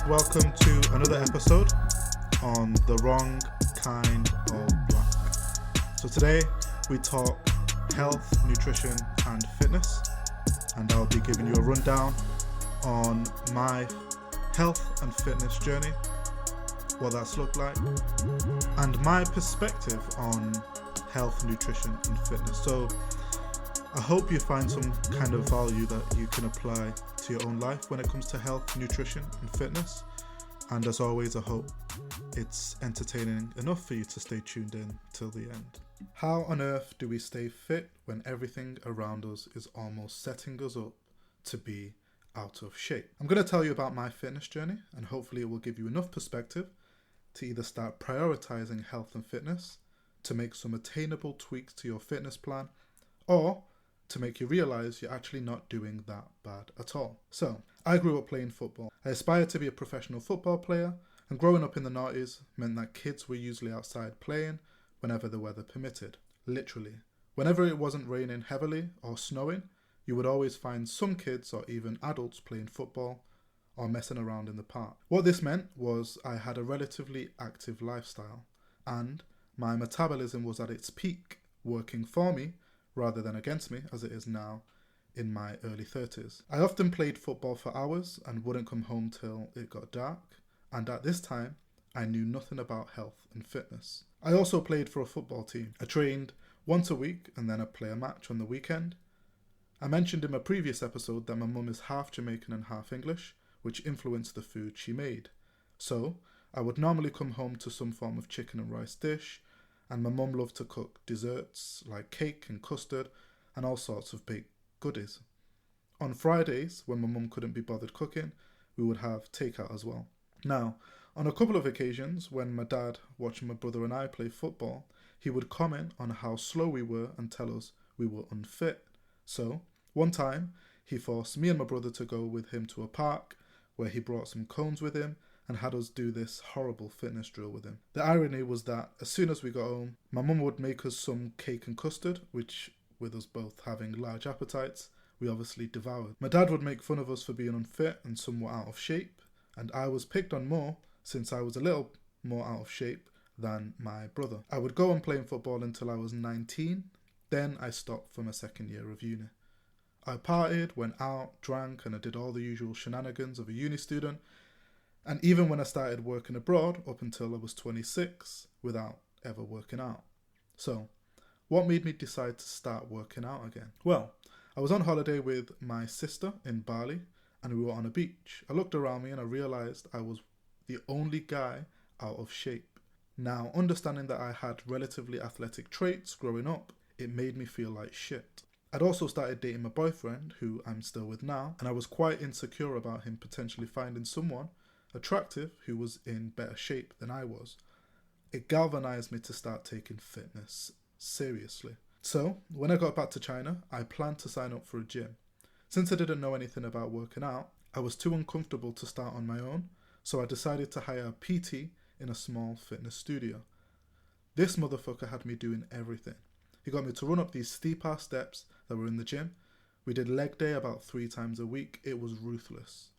welcome to another episode on the wrong kind of black. So today we talk health, nutrition and fitness, and I'll be giving you a rundown on my health and fitness journey, what that's looked like, and my perspective on health, nutrition and fitness. So I hope you find some kind of value that you can apply to your own life when it comes to health, nutrition and fitness. And as always, I hope it's entertaining enough for you to stay tuned in till the end. How on earth do we stay fit when everything around us is almost setting us up to be out of shape? I'm going to tell you about my fitness journey, and hopefully it will give you enough perspective to either start prioritizing health and fitness, to make some attainable tweaks to your fitness plan, or to make you realize you're actually not doing that bad at all. So, I grew up playing football. I aspired to be a professional football player, and growing up in the noughties meant that kids were usually outside playing whenever the weather permitted. Literally. Whenever it wasn't raining heavily or snowing, you would always find some kids or even adults playing football or messing around in the park. What this meant was I had a relatively active lifestyle, and my metabolism was at its peak, working for me rather than against me, as it is now in my early 30s. I often played football for hours and wouldn't come home till it got dark, and at this time, I knew nothing about health and fitness. I also played for a football team. I trained once a week and then I'd play a match on the weekend. I mentioned in my previous episode that my mum is half Jamaican and half English, which influenced the food she made. So, I would normally come home to some form of chicken and rice dish, and my mum loved to cook desserts like cake and custard and all sorts of baked goodies. On Fridays, when my mum couldn't be bothered cooking, we would have takeout as well. Now, on a couple of occasions when my dad, watching my brother and I play football, he would comment on how slow we were and tell us we were unfit. So, one time, he forced me and my brother to go with him to a park where he brought some cones with him and had us do this horrible fitness drill with him. The irony was that as soon as we got home, my mum would make us some cake and custard, which, with us both having large appetites, we obviously devoured. My dad would make fun of us for being unfit and somewhat out of shape, and I was picked on more since I was a little more out of shape than my brother. I would go on playing football until I was 19, then I stopped for my second year of uni. I partied, went out, drank, and I did all the usual shenanigans of a uni student, and even when I started working abroad up until I was 26 without ever working out. So, what made me decide to start working out again? Well, I was on holiday with my sister in Bali and we were on a beach. I looked around me and I realised I was the only guy out of shape. Now, understanding that I had relatively athletic traits growing up, it made me feel like shit. I'd also started dating my boyfriend, who I'm still with now, and I was quite insecure about him potentially finding someone attractive who was in better shape than I was. It galvanized me to start taking fitness seriously. So, when I got back to China, I planned to sign up for a gym. Since I didn't know anything about working out, I was too uncomfortable to start on my own, so I decided to hire a PT in a small fitness studio. This motherfucker had me doing everything. He got me to run up these steep-ass steps that were in the gym. We did leg day about 3 times a week. It was ruthless.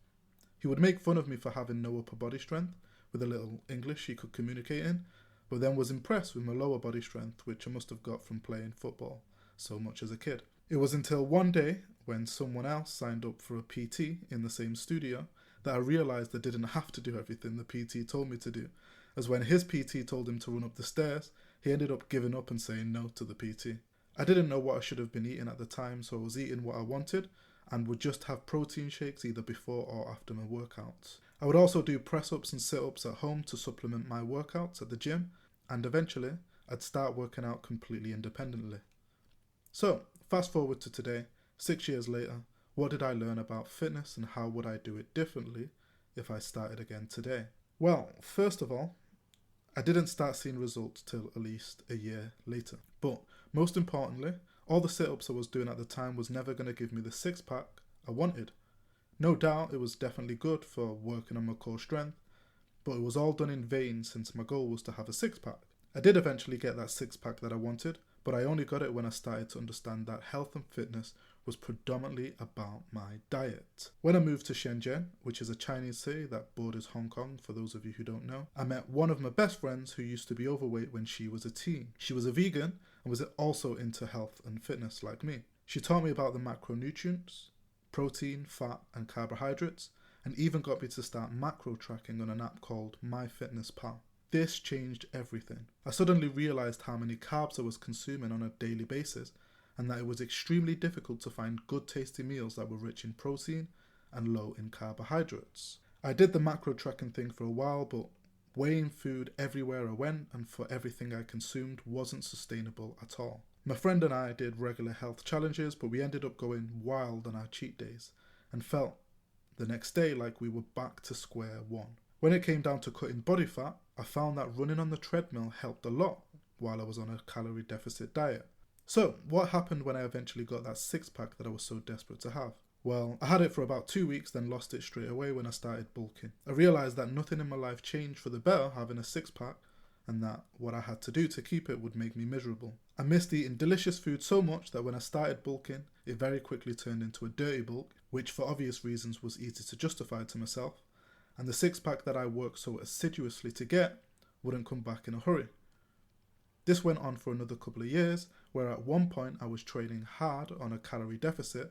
He would make fun of me for having no upper body strength, with a little English he could communicate in, but then was impressed with my lower body strength, which I must have got from playing football so much as a kid. It was until one day, when someone else signed up for a PT in the same studio, that I realised I didn't have to do everything the PT told me to do, as when his PT told him to run up the stairs, he ended up giving up and saying no to the PT. I didn't know what I should have been eating at the time, so I was eating what I wanted, and would just have protein shakes either before or after my workouts. I would also do press-ups and sit-ups at home to supplement my workouts at the gym, and eventually I'd start working out completely independently. So, fast forward to today, 6 years later, what did I learn about fitness and how would I do it differently if I started again today? Well, first of all, I didn't start seeing results till at least a year later. But most importantly, all the sit-ups I was doing at the time was never going to give me the six-pack I wanted. No doubt it was definitely good for working on my core strength, but it was all done in vain since my goal was to have a six-pack. I did eventually get that six-pack that I wanted, but I only got it when I started to understand that health and fitness was predominantly about my diet. When I moved to Shenzhen, which is a Chinese city that borders Hong Kong, for those of you who don't know, I met one of my best friends who used to be overweight when she was a teen. She was a vegan and was also into health and fitness like me. She taught me about the macronutrients, protein, fat, and carbohydrates, and even got me to start macro tracking on an app called MyFitnessPal. This changed everything. I suddenly realized how many carbs I was consuming on a daily basis, and that it was extremely difficult to find good tasty meals that were rich in protein and low in carbohydrates. I did the macro tracking thing for a while, but weighing food everywhere I went and for everything I consumed wasn't sustainable at all. My friend and I did regular health challenges, but we ended up going wild on our cheat days and felt the next day like we were back to square one. When it came down to cutting body fat, I found that running on the treadmill helped a lot while I was on a calorie deficit diet. So, what happened when I eventually got that six-pack that I was so desperate to have? Well, I had it for about 2 weeks, then lost it straight away when I started bulking. I realised that nothing in my life changed for the better having a six-pack, and that what I had to do to keep it would make me miserable. I missed eating delicious food so much that when I started bulking, it very quickly turned into a dirty bulk, which for obvious reasons was easy to justify to myself, and the six-pack that I worked so assiduously to get wouldn't come back in a hurry. This went on for another couple of years, where at one point I was training hard on a calorie deficit,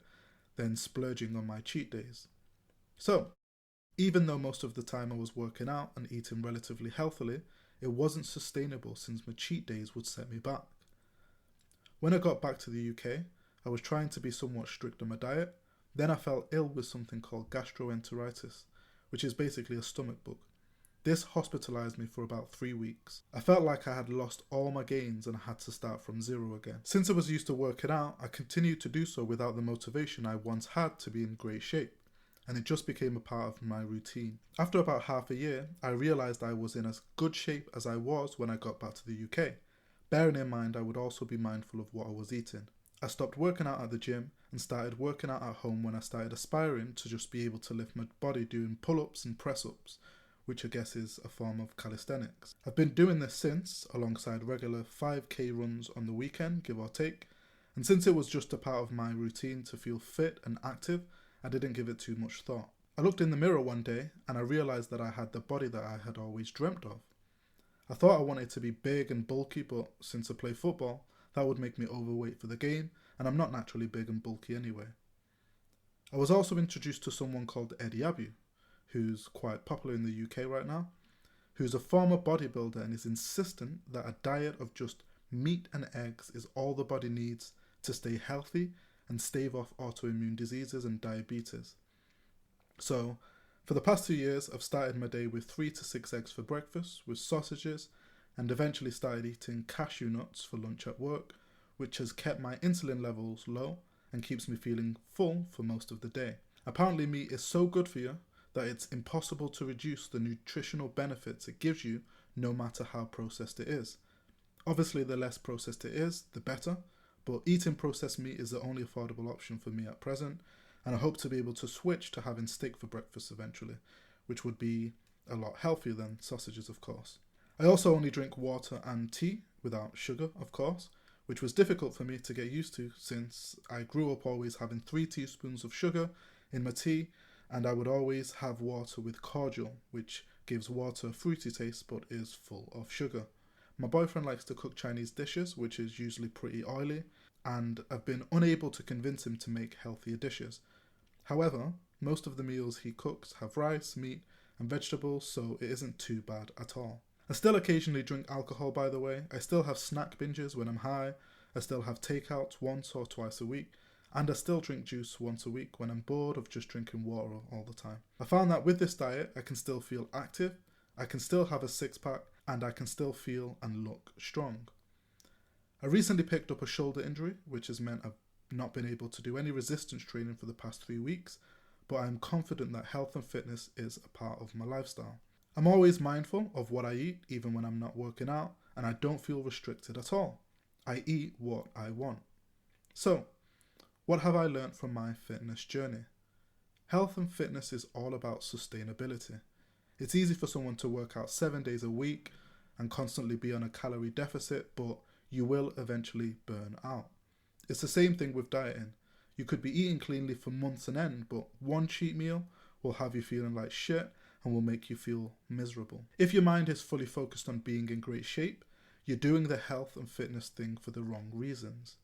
then splurging on my cheat days. So, even though most of the time I was working out and eating relatively healthily, it wasn't sustainable since my cheat days would set me back. When I got back to the UK, I was trying to be somewhat strict on my diet. Then I fell ill with something called gastroenteritis, which is basically a stomach bug. This hospitalised me for about 3 weeks. I felt like I had lost all my gains and I had to start from zero again. Since I was used to working out, I continued to do so without the motivation I once had to be in great shape, and it just became a part of my routine. After about half a year, I realised I was in as good shape as I was when I got back to the UK. Bearing in mind I would also be mindful of what I was eating. I stopped working out at the gym and started working out at home when I started aspiring to just be able to lift my body doing pull-ups and press-ups, which I guess is a form of calisthenics. I've been doing this since, alongside regular 5k runs on the weekend, give or take, and since it was just a part of my routine to feel fit and active, I didn't give it too much thought. I looked in the mirror one day and I realised that I had the body that I had always dreamt of. I thought I wanted to be big and bulky, but since I play football, that would make me overweight for the game, and I'm not naturally big and bulky anyway. I was also introduced to someone called Eddie Abu, who's quite popular in the UK right now, who's a former bodybuilder and is insistent that a diet of just meat and eggs is all the body needs to stay healthy and stave off autoimmune diseases and diabetes. So, for the past 2 years, I've started my day with 3 to 6 eggs for breakfast, with sausages, and eventually started eating cashew nuts for lunch at work, which has kept my insulin levels low and keeps me feeling full for most of the day. Apparently meat is so good for you that it's impossible to reduce the nutritional benefits it gives you no matter how processed it is. Obviously the less processed it is, the better, but eating processed meat is the only affordable option for me at present, and I hope to be able to switch to having steak for breakfast eventually, which would be a lot healthier than sausages, of course. I also only drink water and tea, without sugar, of course, which was difficult for me to get used to since I grew up always having 3 teaspoons of sugar in my tea, and I would always have water with cordial, which gives water a fruity taste but is full of sugar. My boyfriend likes to cook Chinese dishes, which is usually pretty oily, and I've been unable to convince him to make healthier dishes. However, most of the meals he cooks have rice, meat, and vegetables, so it isn't too bad at all. I still occasionally drink alcohol, by the way. I still have snack binges when I'm high. I still have takeouts once or twice a week. And I still drink juice once a week when I'm bored of just drinking water all the time. I found that with this diet, I can still feel active, I can still have a six-pack, and I can still feel and look strong. I recently picked up a shoulder injury, which has meant I've not been able to do any resistance training for the past 3 weeks, but I'm confident that health and fitness is a part of my lifestyle. I'm always mindful of what I eat, even when I'm not working out, and I don't feel restricted at all. I eat what I want. So, what have I learnt from my fitness journey? Health and fitness is all about sustainability. It's easy for someone to work out 7 days a week and constantly be on a calorie deficit, but you will eventually burn out. It's the same thing with dieting. You could be eating cleanly for months on end, but one cheat meal will have you feeling like shit and will make you feel miserable. If your mind is fully focused on being in great shape, you're doing the health and fitness thing for the wrong reasons.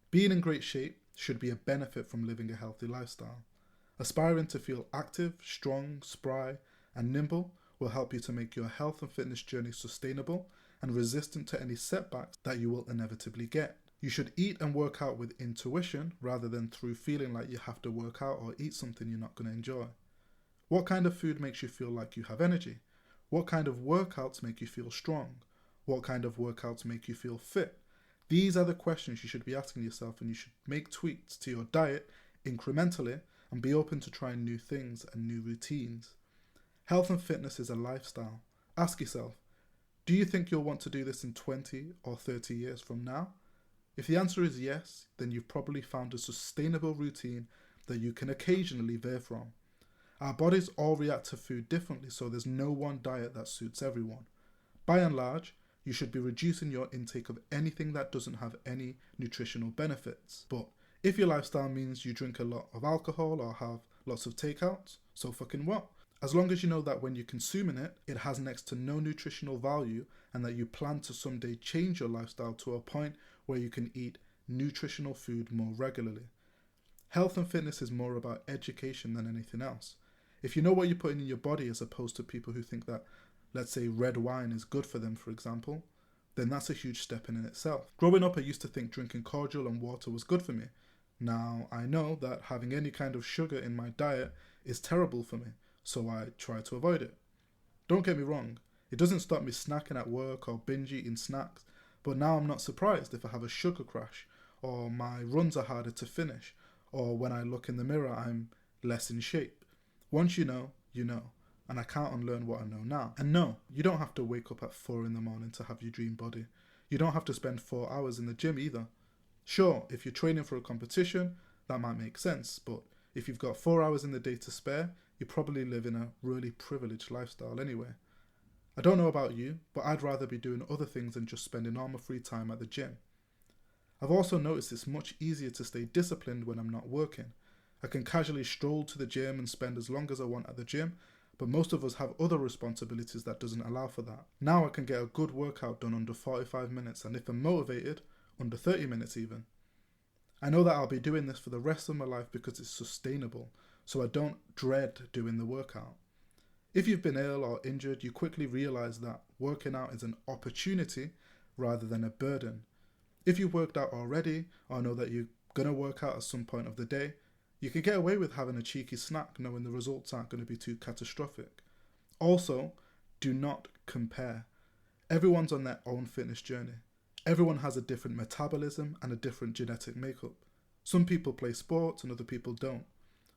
Being in great shape should be a benefit from living a healthy lifestyle. Aspiring to feel active, strong, spry, and nimble will help you to make your health and fitness journey sustainable and resistant to any setbacks that you will inevitably get. You should eat and work out with intuition rather than through feeling like you have to work out or eat something you're not going to enjoy. What kind of food makes you feel like you have energy? What kind of workouts make you feel strong? What kind of workouts make you feel fit? These are the questions you should be asking yourself, and you should make tweaks to your diet incrementally and be open to trying new things and new routines. Health and fitness is a lifestyle. Ask yourself, do you think you'll want to do this in 20 or 30 years from now? If the answer is yes, then you've probably found a sustainable routine that you can occasionally veer from. Our bodies all react to food differently, so there's no one diet that suits everyone. By and large, you should be reducing your intake of anything that doesn't have any nutritional benefits. But if your lifestyle means you drink a lot of alcohol or have lots of takeouts, so fucking what? As long as you know that when you're consuming it, it has next to no nutritional value, and that you plan to someday change your lifestyle to a point where you can eat nutritional food more regularly. Health and fitness is more about education than anything else. If you know what you're putting in your body, as opposed to people who think that, let's say, red wine is good for them, for example, then that's a huge step in itself. Growing up, I used to think drinking cordial and water was good for me. Now I know that having any kind of sugar in my diet is terrible for me, so I try to avoid it. Don't get me wrong, it doesn't stop me snacking at work or binge eating snacks, but now I'm not surprised if I have a sugar crash, or my runs are harder to finish, or when I look in the mirror I'm less in shape. Once you know, and I can't unlearn what I know now. And no, you don't have to wake up at 4 in the morning to have your dream body. You don't have to spend 4 hours in the gym either. Sure, if you're training for a competition, that might make sense, but if you've got 4 hours in the day to spare, you probably live in a really privileged lifestyle anyway. I don't know about you, but I'd rather be doing other things than just spending all my free time at the gym. I've also noticed it's much easier to stay disciplined when I'm not working. I can casually stroll to the gym and spend as long as I want at the gym, but most of us have other responsibilities that doesn't allow for that. Now I can get a good workout done under 45 minutes, and if I'm motivated, under 30 minutes even. I know that I'll be doing this for the rest of my life because it's sustainable, so I don't dread doing the workout. If you've been ill or injured, you quickly realise that working out is an opportunity rather than a burden. If you've worked out already, or know that you're going to work out at some point of the day, you can get away with having a cheeky snack knowing the results aren't going to be too catastrophic. Also, do not compare. Everyone's on their own fitness journey. Everyone has a different metabolism and a different genetic makeup. Some people play sports and other people don't.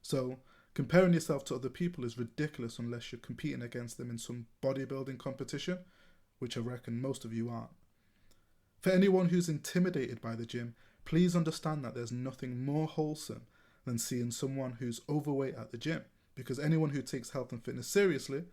So, comparing yourself to other people is ridiculous unless you're competing against them in some bodybuilding competition, which I reckon most of you aren't. For anyone who's intimidated by the gym, please understand that there's nothing more wholesome than seeing someone who's overweight at the gym, because anyone who takes health and fitness seriously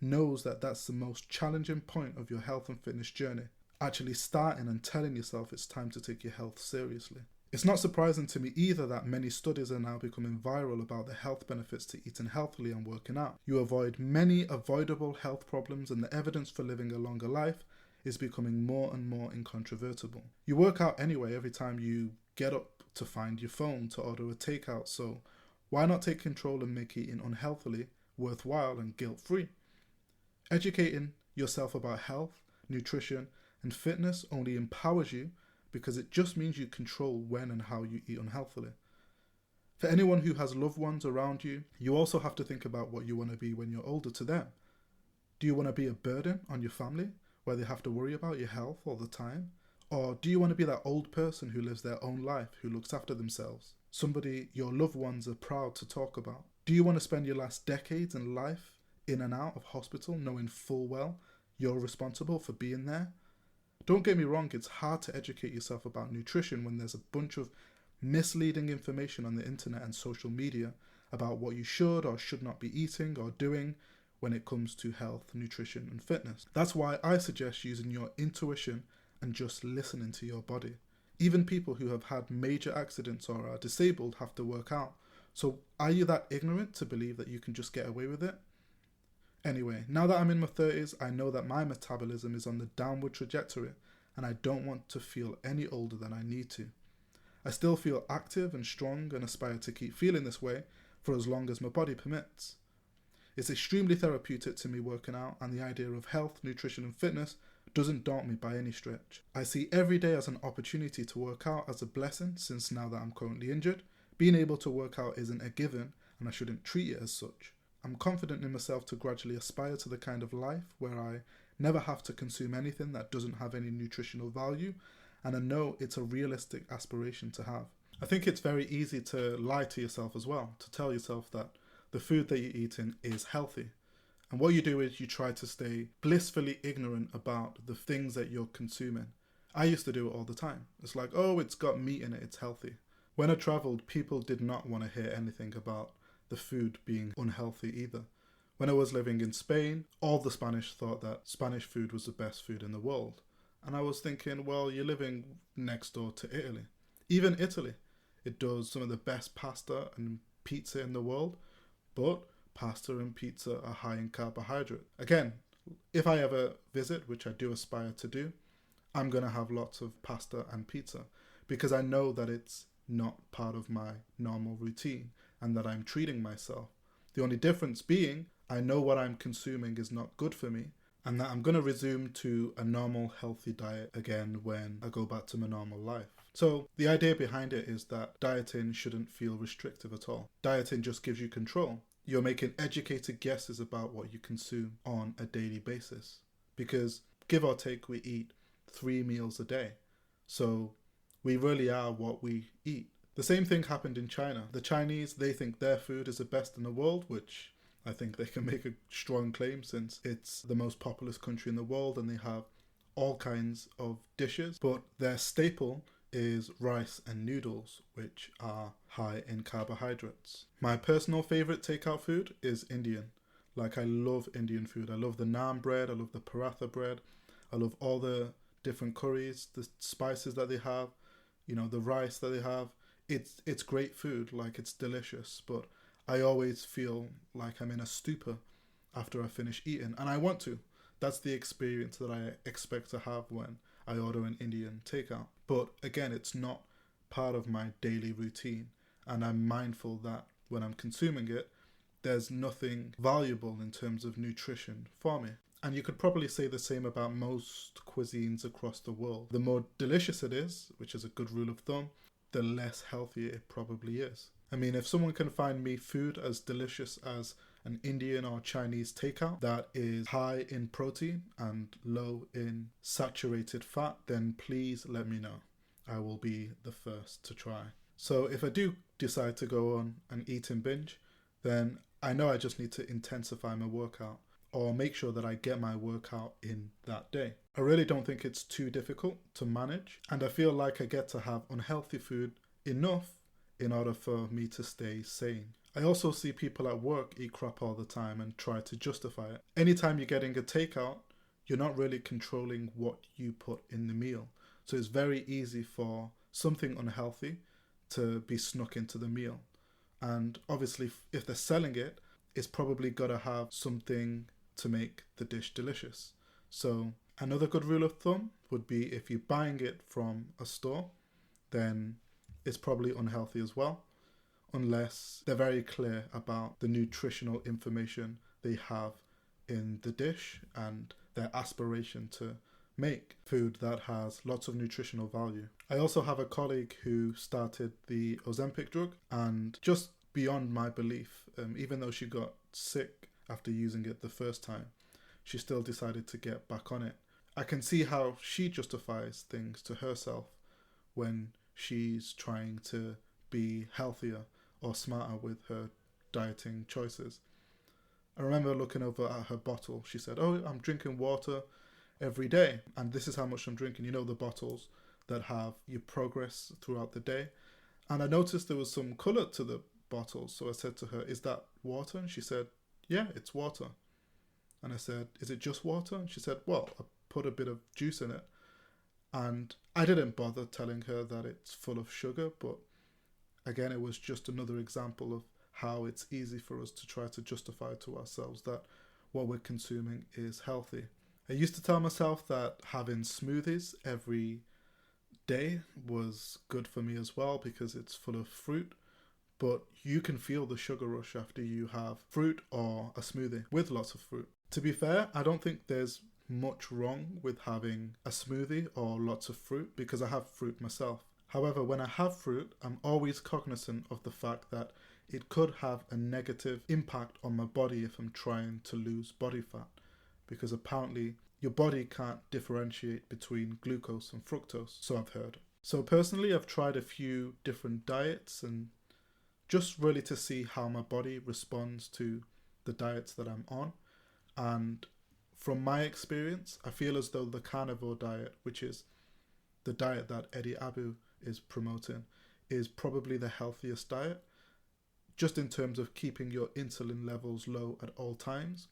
knows that that's the most challenging point of your health and fitness journey, actually starting and telling yourself it's time to take your health seriously. It's not surprising to me either that many studies are now becoming viral about the health benefits to eating healthily and working out. You avoid many avoidable health problems, and the evidence for living a longer life is becoming more and more incontrovertible. You work out anyway every time you get up to find your phone to order a takeout, so why not take control and make eating unhealthily worthwhile and guilt-free? Educating yourself about health, nutrition, and fitness only empowers you, because it just means you control when and how you eat unhealthily. For anyone who has loved ones around you, you also have to think about what you want to be when you're older to them. Do you want to be a burden on your family, where they have to worry about your health all the time? Or do you want to be that old person who lives their own life, who looks after themselves? Somebody your loved ones are proud to talk about? Do you want to spend your last decades in life in and out of hospital knowing full well you're responsible for being there? Don't get me wrong, it's hard to educate yourself about nutrition when there's a bunch of misleading information on the internet and social media about what you should or should not be eating or doing when it comes to health, nutrition, and fitness. That's why I suggest using your intuition and just listening to your body. Even people who have had major accidents or are disabled have to work out. So are you that ignorant to believe that you can just get away with it? Anyway, now that I'm in my 30s, I know that my metabolism is on the downward trajectory and I don't want to feel any older than I need to. I still feel active and strong and aspire to keep feeling this way for as long as my body permits. It's extremely therapeutic to me working out, and the idea of health, nutrition and fitness doesn't daunt me by any stretch. I see every day as an opportunity to work out as a blessing, since now that I'm currently injured, being able to work out isn't a given and I shouldn't treat it as such. I'm confident in myself to gradually aspire to the kind of life where I never have to consume anything that doesn't have any nutritional value, and I know it's a realistic aspiration to have. I think it's very easy to lie to yourself as well, to tell yourself that the food that you're eating is healthy. And what you do is you try to stay blissfully ignorant about the things that you're consuming. I used to do it all the time. It's like, oh, it's got meat in it, it's healthy. When I travelled, people did not want to hear anything about the food being unhealthy either. When I was living in Spain, all the Spanish thought that Spanish food was the best food in the world. And I was thinking, well, you're living next door to Italy. Even Italy, it does some of the best pasta and pizza in the world, but pasta and pizza are high in carbohydrate. Again, if I ever visit, which I do aspire to do, I'm going to have lots of pasta and pizza because I know that it's not part of my normal routine and that I'm treating myself. The only difference being I know what I'm consuming is not good for me and that I'm going to resume to a normal healthy diet again when I go back to my normal life. So the idea behind it is that dieting shouldn't feel restrictive at all. Dieting just gives you control. You're making educated guesses about what you consume on a daily basis because give or take we eat 3 meals a day. So we really are what we eat. The same thing happened in China. The Chinese, they think their food is the best in the world, which I think they can make a strong claim since it's the most populous country in the world and they have all kinds of dishes. But their staple is rice and noodles, which are high in carbohydrates. My personal favourite takeout food is Indian. Like, I love Indian food. I love the naan bread, I love the paratha bread, I love all the different curries, the spices that they have, you know, the rice that they have. It's great food, like it's delicious, but I always feel like I'm in a stupor after I finish eating, and I want to. That's the experience that I expect to have when I order an Indian takeout. But again, it's not part of my daily routine, and I'm mindful that when I'm consuming it, there's nothing valuable in terms of nutrition for me. And you could probably say the same about most cuisines across the world. The more delicious it is, which is a good rule of thumb, the less healthy it probably is. I mean, if someone can find me food as delicious as an Indian or Chinese takeout that is high in protein and low in saturated fat, then please let me know. I will be the first to try. So if I do decide to go on an eating binge, then I know I just need to intensify my workout or make sure that I get my workout in that day. I really don't think it's too difficult to manage, and I feel like I get to have unhealthy food enough in order for me to stay sane. I also see people at work eat crap all the time and try to justify it. Anytime you're getting a takeout, you're not really controlling what you put in the meal. So it's very easy for something unhealthy to be snuck into the meal. And obviously, if they're selling it, it's probably got to have something to make the dish delicious. So another good rule of thumb would be if you're buying it from a store, then it's probably unhealthy as well, unless they're very clear about the nutritional information they have in the dish and their aspiration to make food that has lots of nutritional value. I also have a colleague who started the Ozempic drug, and just beyond my belief, even though she got sick after using it the first time, she still decided to get back on it. I can see how she justifies things to herself when she's trying to be healthier or smarter with her dieting choices. I remember looking over at her bottle. She said, "Oh, I'm drinking water every day, and this is how much I'm drinking." You know, the bottles that have your progress throughout the day. And I noticed there was some colour to the bottles, so I said to her, "Is that water?" And she said, "Yeah, it's water." And I said, "Is it just water?" And she said, "Well, I put a bit of juice in it." And I didn't bother telling her that it's full of sugar, but again, it was just another example of how it's easy for us to try to justify to ourselves that what we're consuming is healthy. I used to tell myself that having smoothies every day was good for me as well because it's full of fruit, but you can feel the sugar rush after you have fruit or a smoothie with lots of fruit. To be fair, I don't think there's much wrong with having a smoothie or lots of fruit because I have fruit myself. However, when I have fruit, I'm always cognizant of the fact that it could have a negative impact on my body if I'm trying to lose body fat, because apparently your body can't differentiate between glucose and fructose, so I've heard. So personally, I've tried a few different diets and just really to see how my body responds to the diets that I'm on. And from my experience, I feel as though the carnivore diet, which is the diet that Eddie Abu is promoting, is probably the healthiest diet, just in terms of keeping your insulin levels low at all times.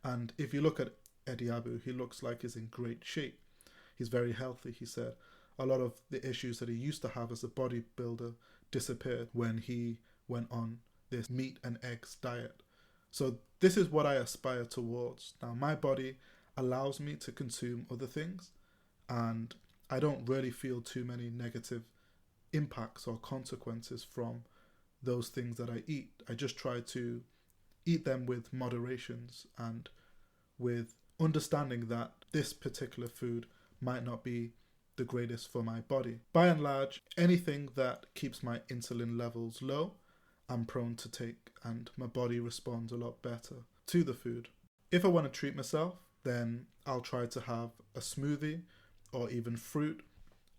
And if you look at Eddie Abu, he looks like he's in great shape. He's very healthy, he said. A lot of the issues that he used to have as a bodybuilder disappeared when he went on this meat and eggs diet. So this is what I aspire towards. Now, my body allows me to consume other things, and I don't really feel too many negative impacts or consequences from those things that I eat. I just try to eat them with moderations and with understanding that this particular food might not be the greatest for my body. By and large, anything that keeps my insulin levels low, I'm prone to take, and my body responds a lot better to the food. If I want to treat myself, then I'll try to have a smoothie or even fruit.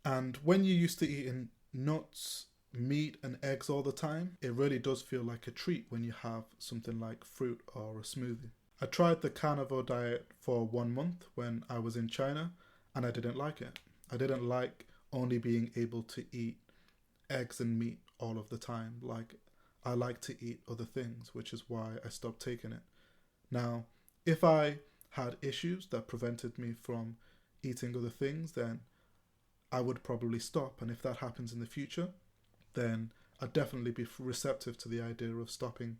And when you're used to eating nuts, meat and eggs all the time, it really does feel like a treat when you have something like fruit or a smoothie. I tried the carnivore diet for 1 month when I was in China, and I didn't like it. I didn't like only being able to eat eggs and meat all of the time. Like, I like to eat other things, which is why I stopped taking it. Now, if I had issues that prevented me from eating other things, then I would probably stop. And if that happens in the future, then I'd definitely be receptive to the idea of stopping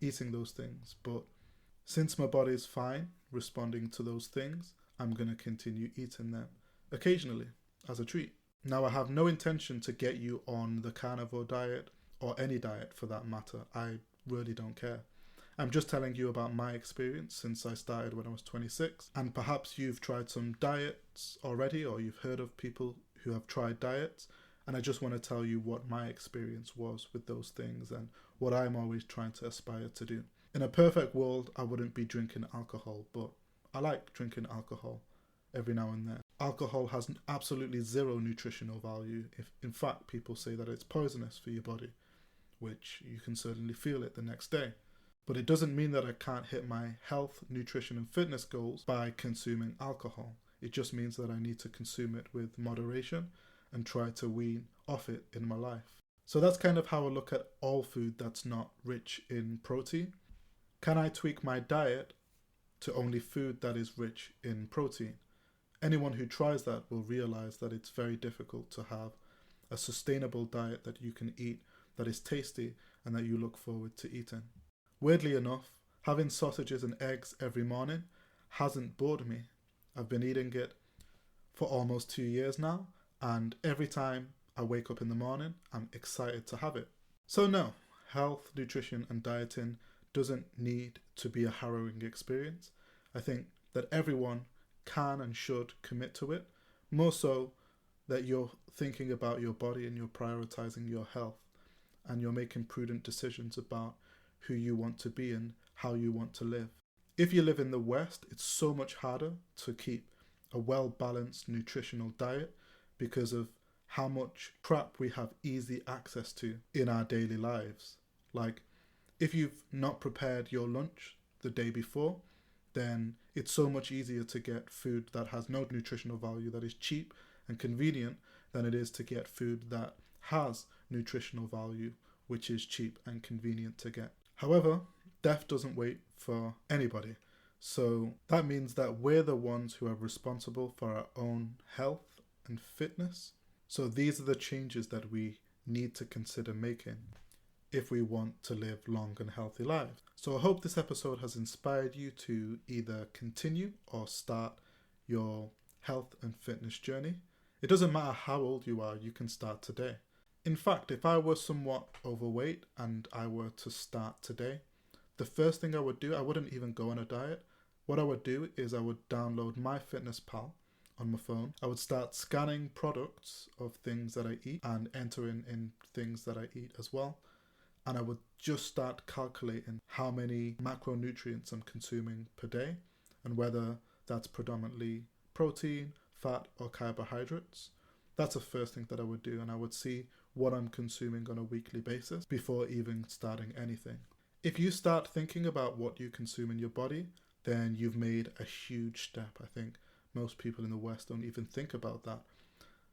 eating those things. But since my body is fine responding to those things, I'm going to continue eating them occasionally as a treat. Now, I have no intention to get you on the carnivore diet or any diet for that matter. I really don't care. I'm just telling you about my experience since I started when I was 26. And perhaps you've tried some diets already, or you've heard of people who have tried diets. And I just want to tell you what my experience was with those things and what I'm always trying to aspire to do. In a perfect world, I wouldn't be drinking alcohol, but I like drinking alcohol every now and then. Alcohol has absolutely zero nutritional value. If in fact people say that it's poisonous for your body, which you can certainly feel it the next day. But it doesn't mean that I can't hit my health, nutrition and fitness goals by consuming alcohol. It just means that I need to consume it with moderation and try to wean off it in my life. So that's kind of how I look at all food that's not rich in protein. Can I tweak my diet to only food that is rich in protein? Anyone who tries that will realize that it's very difficult to have a sustainable diet that you can eat that is tasty and that you look forward to eating. Weirdly enough, having sausages and eggs every morning hasn't bored me. I've been eating it for almost 2 years now, and every time I wake up in the morning, I'm excited to have it. So no, health, nutrition and dieting doesn't need to be a harrowing experience. I think that everyone can and should commit to it, more so that you're thinking about your body and you're prioritizing your health and you're making prudent decisions about who you want to be and how you want to live. If you live in the West, it's so much harder to keep a well-balanced nutritional diet because of how much crap we have easy access to in our daily lives. Like, if you've not prepared your lunch the day before, then it's so much easier to get food that has no nutritional value, that is cheap and convenient, than it is to get food that has nutritional value, which is cheap and convenient to get. However, death doesn't wait for anybody. So that means that we're the ones who are responsible for our own health and fitness. So these are the changes that we need to consider making if we want to live long and healthy lives. So I hope this episode has inspired you to either continue or start your health and fitness journey. It doesn't matter how old you are, you can start today. In fact, if I was somewhat overweight and I were to start today, the first thing I would do, I wouldn't even go on a diet. What I would do is I would download MyFitnessPal on my phone. I would start scanning products of things that I eat and entering in things that I eat as well. And I would just start calculating how many macronutrients I'm consuming per day and whether that's predominantly protein, fat, or carbohydrates. That's the first thing that I would do, and I would see what I'm consuming on a weekly basis before even starting anything. If you start thinking about what you consume in your body, then you've made a huge step. I think most people in the West don't even think about that.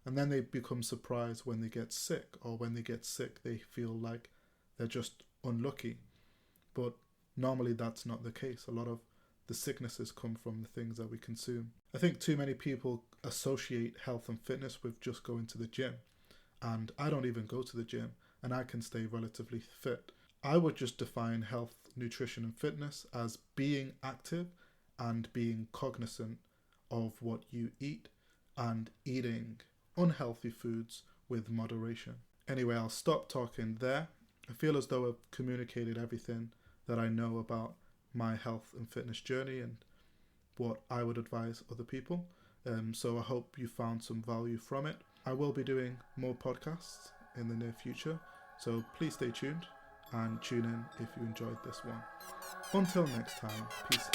And then they become surprised when they get sick, or when they get sick, they feel like they're just unlucky. But normally that's not the case. A lot of the sicknesses come from the things that we consume. I think too many people associate health and fitness with just going to the gym. And I don't even go to the gym, and I can stay relatively fit. I would just define health, nutrition, and fitness as being active and being cognizant of what you eat and eating unhealthy foods with moderation. Anyway, I'll stop talking there. I feel as though I've communicated everything that I know about my health and fitness journey and what I would advise other people. So I hope you found some value from it. I will be doing more podcasts in the near future, so please stay tuned and tune in if you enjoyed this one. Until next time, peace.